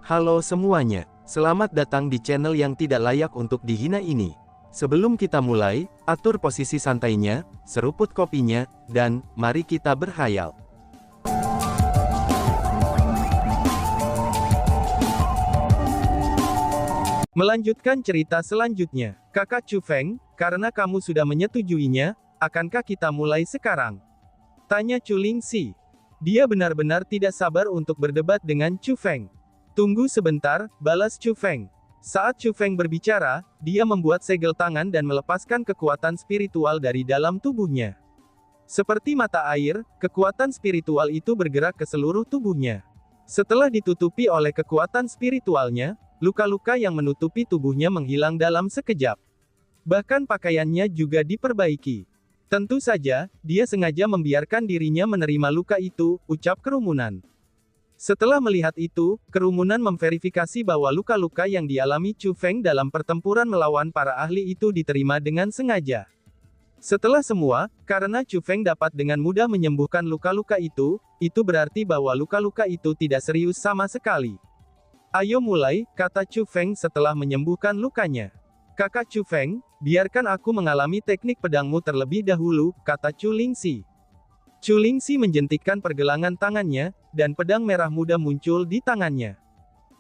Halo semuanya, selamat datang di channel yang tidak layak untuk dihina ini. Sebelum kita mulai, atur posisi santainya, seruput kopinya, dan mari kita berhayal. Melanjutkan cerita selanjutnya, Kakak Chu Feng, karena kamu sudah menyetujuinya, akankah kita mulai sekarang? Tanya Chu Lingxi. Dia benar-benar tidak sabar untuk berdebat dengan Chu Feng. Tunggu sebentar, balas Chu Feng. Saat Chu Feng berbicara, dia membuat segel tangan dan melepaskan kekuatan spiritual dari dalam tubuhnya. Seperti mata air, kekuatan spiritual itu bergerak ke seluruh tubuhnya. Setelah ditutupi oleh kekuatan spiritualnya, luka-luka yang menutupi tubuhnya menghilang dalam sekejap. Bahkan pakaiannya juga diperbaiki. Tentu saja, dia sengaja membiarkan dirinya menerima luka itu, ucap kerumunan. Setelah melihat itu, kerumunan memverifikasi bahwa luka-luka yang dialami Chu Feng dalam pertempuran melawan para ahli itu diterima dengan sengaja. Setelah semua, karena Chu Feng dapat dengan mudah menyembuhkan luka-luka itu berarti bahwa luka-luka itu tidak serius sama sekali. Ayo mulai, kata Chu Feng setelah menyembuhkan lukanya. Kakak Chu Feng, biarkan aku mengalami teknik pedangmu terlebih dahulu, kata Chu Lingxi. Chu Lingxi menjentikkan pergelangan tangannya, dan pedang merah muda muncul di tangannya.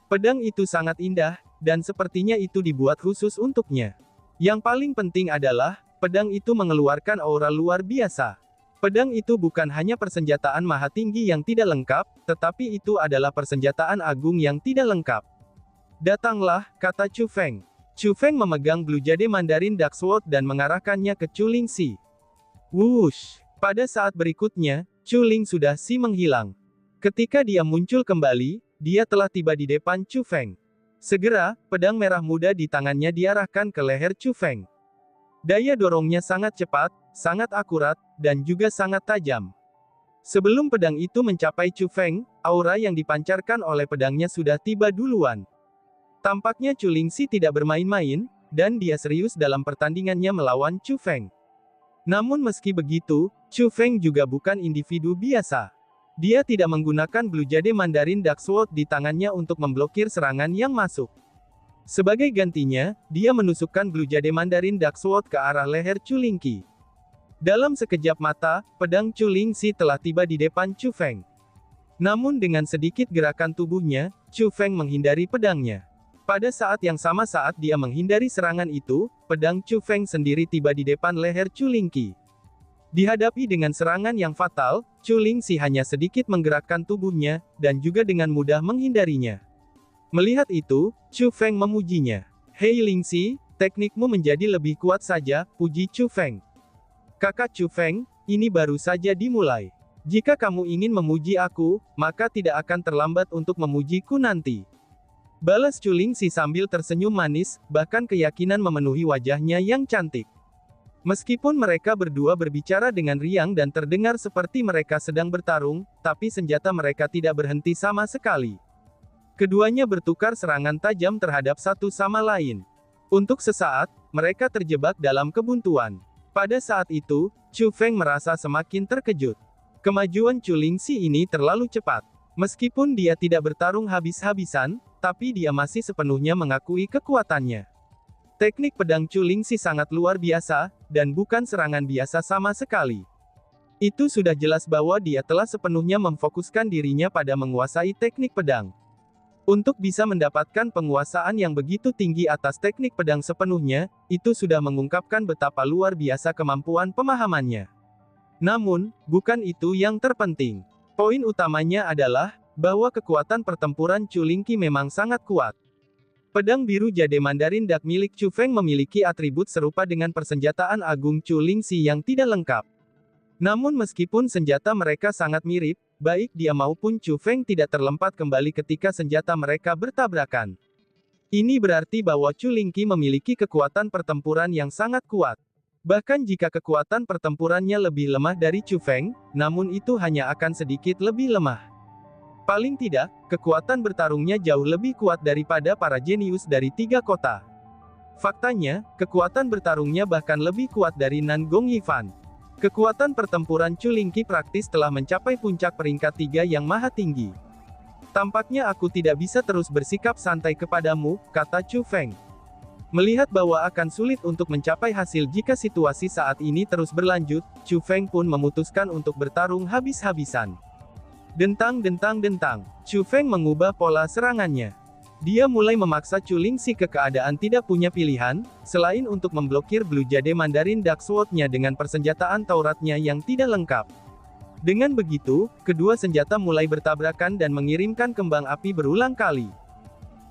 Pedang itu sangat indah, dan sepertinya itu dibuat khusus untuknya. Yang paling penting adalah, pedang itu mengeluarkan aura luar biasa. Pedang itu bukan hanya persenjataan maha tinggi yang tidak lengkap, tetapi itu adalah persenjataan agung yang tidak lengkap. Datanglah, kata Chu Feng. Chu Feng memegang Blue Jade Mandarin Dark Sword dan mengarahkannya ke Chu Lingxi. Wush! Pada saat berikutnya, Chu Ling sudah menghilang. Ketika dia muncul kembali, dia telah tiba di depan Chu Feng. Segera, pedang merah muda di tangannya diarahkan ke leher Chu Feng. Daya dorongnya sangat cepat, sangat akurat, dan juga sangat tajam. Sebelum pedang itu mencapai Chu Feng, aura yang dipancarkan oleh pedangnya sudah tiba duluan. Tampaknya Chu Lingxi tidak bermain-main, dan dia serius dalam pertandingannya melawan Chu Feng. Namun meski begitu, Chu Feng juga bukan individu biasa. Dia tidak menggunakan Blue Jade Mandarin Dark Sword di tangannya untuk memblokir serangan yang masuk. Sebagai gantinya, dia menusukkan Blue Jade Mandarin Dark Sword ke arah leher Chu Lingxi. Dalam sekejap mata, pedang Chu Lingxi telah tiba di depan Chu Feng. Namun dengan sedikit gerakan tubuhnya, Chu Feng menghindari pedangnya. Pada saat yang sama saat dia menghindari serangan itu, pedang Chu Feng sendiri tiba di depan leher Chu Lingxi. Dihadapi dengan serangan yang fatal, Chu Lingxi hanya sedikit menggerakkan tubuhnya, dan juga dengan mudah menghindarinya. Melihat itu, Chu Feng memujinya. Hei Lingxi, teknikmu menjadi lebih kuat saja, puji Chu Feng. Kakak Chu Feng, ini baru saja dimulai. Jika kamu ingin memuji aku, maka tidak akan terlambat untuk memujiku nanti. Balas Chu Lingxi sambil tersenyum manis, bahkan keyakinan memenuhi wajahnya yang cantik. Meskipun mereka berdua berbicara dengan riang dan terdengar seperti mereka sedang bertarung, tapi senjata mereka tidak berhenti sama sekali. Keduanya bertukar serangan tajam terhadap satu sama lain. Untuk sesaat, mereka terjebak dalam kebuntuan. Pada saat itu, Chu Feng merasa semakin terkejut. Kemajuan Chu Lingxi ini terlalu cepat. Meskipun dia tidak bertarung habis-habisan, tapi dia masih sepenuhnya mengakui kekuatannya. Teknik pedang Chu Lingxi sangat luar biasa, dan bukan serangan biasa sama sekali. Itu sudah jelas bahwa dia telah sepenuhnya memfokuskan dirinya pada menguasai teknik pedang. Untuk bisa mendapatkan penguasaan yang begitu tinggi atas teknik pedang sepenuhnya, itu sudah mengungkapkan betapa luar biasa kemampuan pemahamannya. Namun, bukan itu yang terpenting. Poin utamanya adalah, bahwa kekuatan pertempuran Chu Lingxi memang sangat kuat. Pedang biru Jade Mandarin Dark milik Chu Feng memiliki atribut serupa dengan persenjataan agung Chu Lingxi yang tidak lengkap. Namun meskipun senjata mereka sangat mirip, baik dia maupun Chu Feng tidak terlempar kembali ketika senjata mereka bertabrakan. Ini berarti bahwa Chu Lingxi memiliki kekuatan pertempuran yang sangat kuat. Bahkan jika kekuatan pertempurannya lebih lemah dari Chu Feng, namun itu hanya akan sedikit lebih lemah. Paling tidak, kekuatan bertarungnya jauh lebih kuat daripada para jenius dari 3 kota. Faktanya, kekuatan bertarungnya bahkan lebih kuat dari Nan Gongyifan. Kekuatan pertempuran Chu Lingxi praktis telah mencapai puncak peringkat 3 yang maha tinggi. Tampaknya aku tidak bisa terus bersikap santai kepadamu, kata Chu Feng. Melihat bahwa akan sulit untuk mencapai hasil jika situasi saat ini terus berlanjut, Chu Feng pun memutuskan untuk bertarung habis-habisan. Dentang. Chu Feng mengubah pola serangannya. Dia mulai memaksa Chu Lingxi ke keadaan tidak punya pilihan, selain untuk memblokir Blue Jade Mandarin Dark Sword-nya dengan persenjataan Tauratnya yang tidak lengkap. Dengan begitu, kedua senjata mulai bertabrakan dan mengirimkan kembang api berulang kali.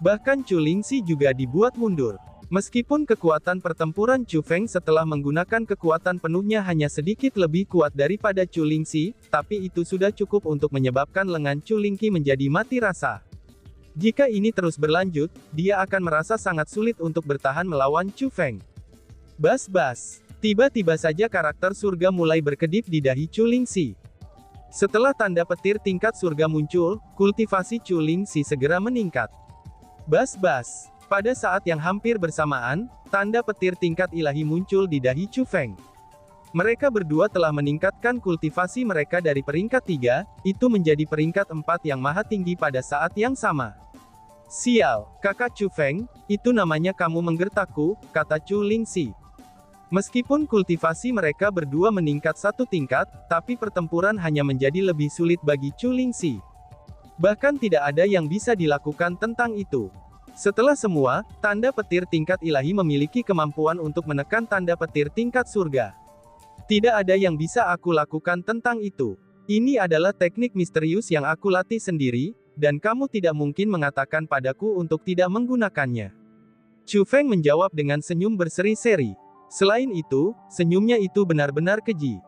Bahkan Chu Lingxi juga dibuat mundur. Meskipun kekuatan pertempuran Chu Feng setelah menggunakan kekuatan penuhnya hanya sedikit lebih kuat daripada Chu Lingxi, tapi itu sudah cukup untuk menyebabkan lengan Chu Lingxi menjadi mati rasa. Jika ini terus berlanjut, dia akan merasa sangat sulit untuk bertahan melawan Chu Feng. Bas. Tiba-tiba saja karakter surga mulai berkedip di dahi Chu Lingxi. Setelah tanda petir tingkat surga muncul, kultivasi Chu Lingxi segera meningkat. Bas. Pada saat yang hampir bersamaan, tanda petir tingkat ilahi muncul di dahi Chu Feng. Mereka berdua telah meningkatkan kultivasi mereka dari peringkat 3, itu menjadi peringkat 4 yang maha tinggi pada saat yang sama. Sial, kakak Chu Feng, itu namanya kamu menggertakku, kata Chu Lingxi. Meskipun kultivasi mereka berdua meningkat satu tingkat, tapi pertempuran hanya menjadi lebih sulit bagi Chu Lingxi. Bahkan tidak ada yang bisa dilakukan tentang itu. Setelah semua, tanda petir tingkat ilahi memiliki kemampuan untuk menekan tanda petir tingkat surga. Tidak ada yang bisa aku lakukan tentang itu. Ini adalah teknik misterius yang aku latih sendiri, dan kamu tidak mungkin mengatakan padaku untuk tidak menggunakannya. Chu Feng menjawab dengan senyum berseri-seri. Selain itu, senyumnya itu benar-benar keji.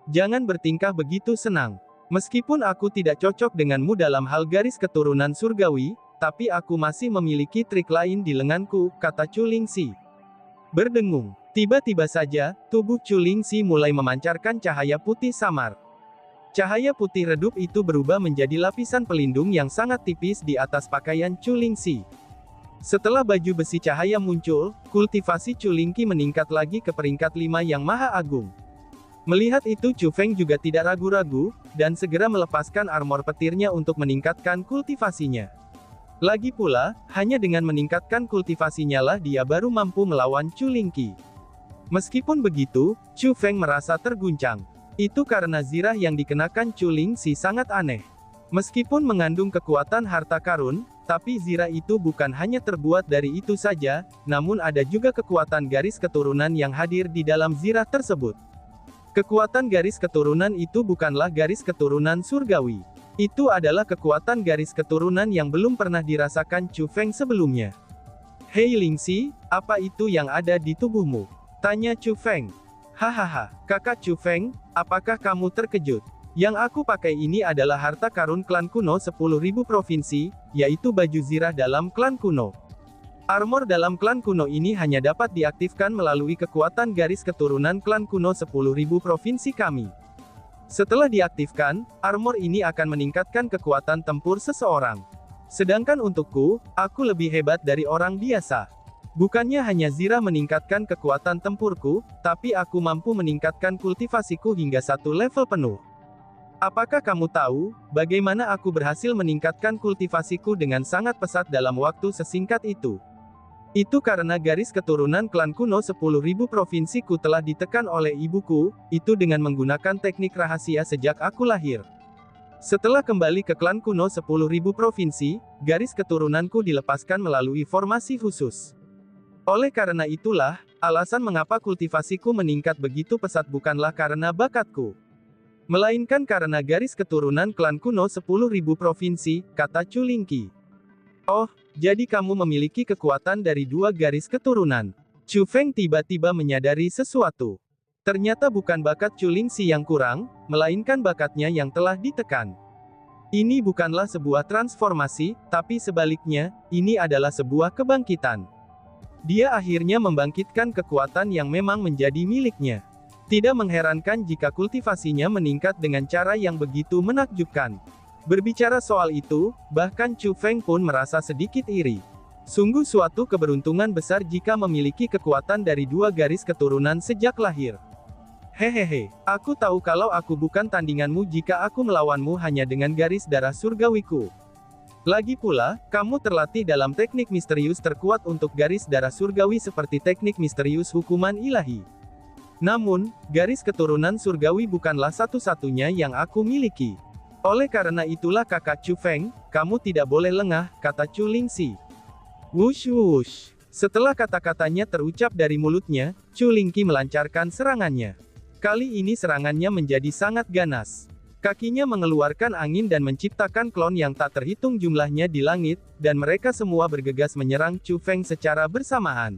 Jangan bertingkah begitu senang. Meskipun aku tidak cocok denganmu dalam hal garis keturunan surgawi, tapi aku masih memiliki trik lain di lenganku, kata Chu Lingxi. Berdengung. Tiba-tiba saja, tubuh Chu Lingxi mulai memancarkan cahaya putih samar. Cahaya putih redup itu berubah menjadi lapisan pelindung yang sangat tipis di atas pakaian Chu Lingxi. Setelah baju besi cahaya muncul, kultivasi Chu Lingxi meningkat lagi ke peringkat 5 yang maha agung. Melihat itu Chu Feng juga tidak ragu-ragu, dan segera melepaskan armor petirnya untuk meningkatkan kultivasinya. Lagi pula, hanya dengan meningkatkan kultivasinya lah dia baru mampu melawan Chu Lingxi. Meskipun begitu, Chu Feng merasa terguncang. Itu karena zirah yang dikenakan Chu Lingxi sangat aneh. Meskipun mengandung kekuatan harta karun, tapi zirah itu bukan hanya terbuat dari itu saja, namun ada juga kekuatan garis keturunan yang hadir di dalam zirah tersebut. Kekuatan garis keturunan itu bukanlah garis keturunan surgawi. Itu adalah kekuatan garis keturunan yang belum pernah dirasakan Chu Feng sebelumnya. Hei Lingxi, apa itu yang ada di tubuhmu? Tanya Chu Feng. Hahaha, kakak Chu Feng, apakah kamu terkejut? Yang aku pakai ini adalah harta karun klan kuno 10.000 provinsi, yaitu baju zirah dalam klan kuno. Armor dalam klan kuno ini hanya dapat diaktifkan melalui kekuatan garis keturunan klan kuno 10.000 provinsi kami. Setelah diaktifkan, armor ini akan meningkatkan kekuatan tempur seseorang. Sedangkan untukku, aku lebih hebat dari orang biasa. Bukannya hanya zirah meningkatkan kekuatan tempurku, tapi aku mampu meningkatkan kultivasiku hingga 1 level penuh. Apakah kamu tahu, bagaimana aku berhasil meningkatkan kultivasiku dengan sangat pesat dalam waktu sesingkat itu? Itu karena garis keturunan klan kuno 10.000 provinsiku telah ditekan oleh ibuku, itu dengan menggunakan teknik rahasia sejak aku lahir. Setelah kembali ke klan kuno 10.000 provinsi, garis keturunanku dilepaskan melalui formasi khusus. Oleh karena itulah, alasan mengapa kultivasiku meningkat begitu pesat bukanlah karena bakatku, melainkan karena garis keturunan klan kuno 10.000 provinsi, kata Chu Lingxi. Oh, jadi kamu memiliki kekuatan dari 2 garis keturunan. Chu Feng tiba-tiba menyadari sesuatu. Ternyata bukan bakat Chu Lingxi yang kurang, melainkan bakatnya yang telah ditekan. Ini bukanlah sebuah transformasi, tapi sebaliknya, ini adalah sebuah kebangkitan. Dia akhirnya membangkitkan kekuatan yang memang menjadi miliknya. Tidak mengherankan jika kultivasinya meningkat dengan cara yang begitu menakjubkan. Berbicara soal itu, bahkan Chu Feng pun merasa sedikit iri. Sungguh suatu keberuntungan besar jika memiliki kekuatan dari 2 garis keturunan sejak lahir. Hehehe, aku tahu kalau aku bukan tandinganmu jika aku melawanmu hanya dengan garis darah surgawiku. Lagi pula, kamu terlatih dalam teknik misterius terkuat untuk garis darah surgawi seperti teknik misterius hukuman ilahi. Namun, garis keturunan surgawi bukanlah satu-satunya yang aku miliki. Oleh karena itulah kakak Chu Feng, kamu tidak boleh lengah, kata Chu Lingxi. Wush wush. Setelah kata-katanya terucap dari mulutnya, Chu Lingqi melancarkan serangannya. Kali ini serangannya menjadi sangat ganas. Kakinya mengeluarkan angin dan menciptakan klon yang tak terhitung jumlahnya di langit, dan mereka semua bergegas menyerang Chu Feng secara bersamaan.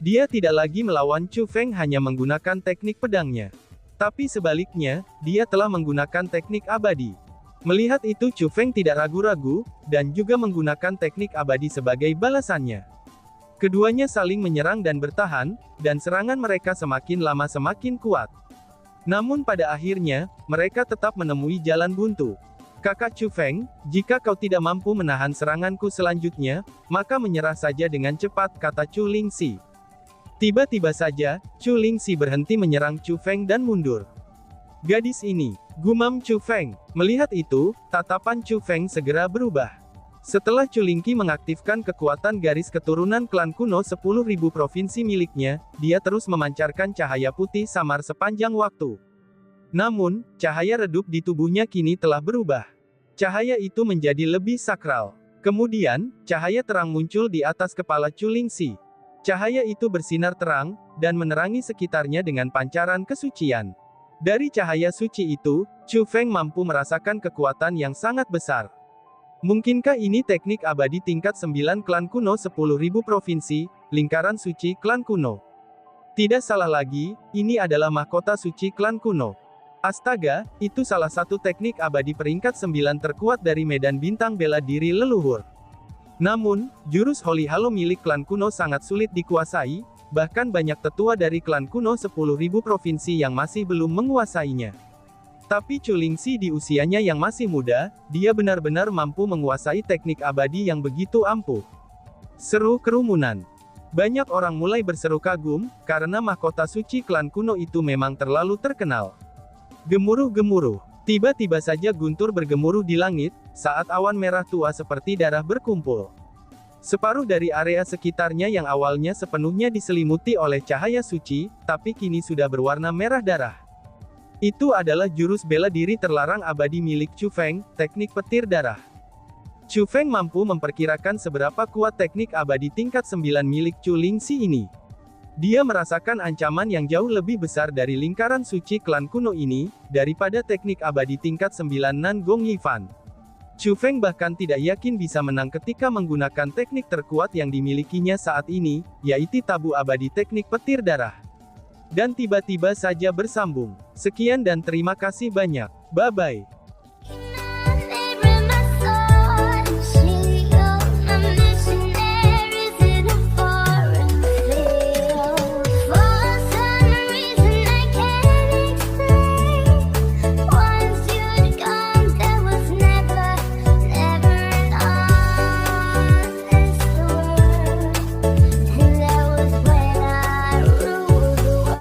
Dia tidak lagi melawan Chu Feng hanya menggunakan teknik pedangnya. Tapi sebaliknya, dia telah menggunakan teknik abadi. Melihat itu Chu Feng tidak ragu-ragu, dan juga menggunakan teknik abadi sebagai balasannya. Keduanya saling menyerang dan bertahan, dan serangan mereka semakin lama semakin kuat. Namun pada akhirnya, mereka tetap menemui jalan buntu. Kakak Chu Feng, jika kau tidak mampu menahan seranganku selanjutnya, maka menyerah saja dengan cepat, kata Chu Lingxi. Tiba-tiba saja, Chu Lingxi berhenti menyerang Chu Feng dan mundur. Gadis ini, gumam Chu Feng. Melihat itu, tatapan Chu Feng segera berubah. Setelah Chu Lingqi mengaktifkan kekuatan garis keturunan klan kuno 10.000 provinsi miliknya, dia terus memancarkan cahaya putih samar sepanjang waktu. Namun, cahaya redup di tubuhnya kini telah berubah. Cahaya itu menjadi lebih sakral. Kemudian, cahaya terang muncul di atas kepala Chu Lingxi. Cahaya itu bersinar terang, dan menerangi sekitarnya dengan pancaran kesucian. Dari cahaya suci itu, Chu Feng mampu merasakan kekuatan yang sangat besar. Mungkinkah ini teknik abadi tingkat 9 klan kuno 10.000 provinsi, lingkaran suci klan kuno? Tidak salah lagi, ini adalah mahkota suci klan kuno. Astaga, itu salah satu teknik abadi peringkat 9 terkuat dari medan bintang bela diri leluhur. Namun, jurus Holy Halo milik klan kuno sangat sulit dikuasai, bahkan banyak tetua dari klan kuno 10.000 provinsi yang masih belum menguasainya. Tapi Chu Lingxi di usianya yang masih muda, dia benar-benar mampu menguasai teknik abadi yang begitu ampuh. Seru kerumunan. Banyak orang mulai berseru kagum, karena mahkota suci klan kuno itu memang terlalu terkenal. Gemuruh-gemuruh. Tiba-tiba saja guntur bergemuruh di langit, saat awan merah tua seperti darah berkumpul. Separuh dari area sekitarnya yang awalnya sepenuhnya diselimuti oleh cahaya suci, tapi kini sudah berwarna merah darah. Itu adalah jurus bela diri terlarang abadi milik Chu Feng, teknik petir darah. Chu Feng mampu memperkirakan seberapa kuat teknik abadi tingkat 9 milik Chu Lingxi ini. Dia merasakan ancaman yang jauh lebih besar dari lingkaran suci klan kuno ini, daripada teknik abadi tingkat 9 Nan Gong Yifan. Chu Feng bahkan tidak yakin bisa menang ketika menggunakan teknik terkuat yang dimilikinya saat ini, yaitu tabu abadi teknik petir darah. Dan tiba-tiba saja bersambung. Sekian dan terima kasih banyak. Bye-bye.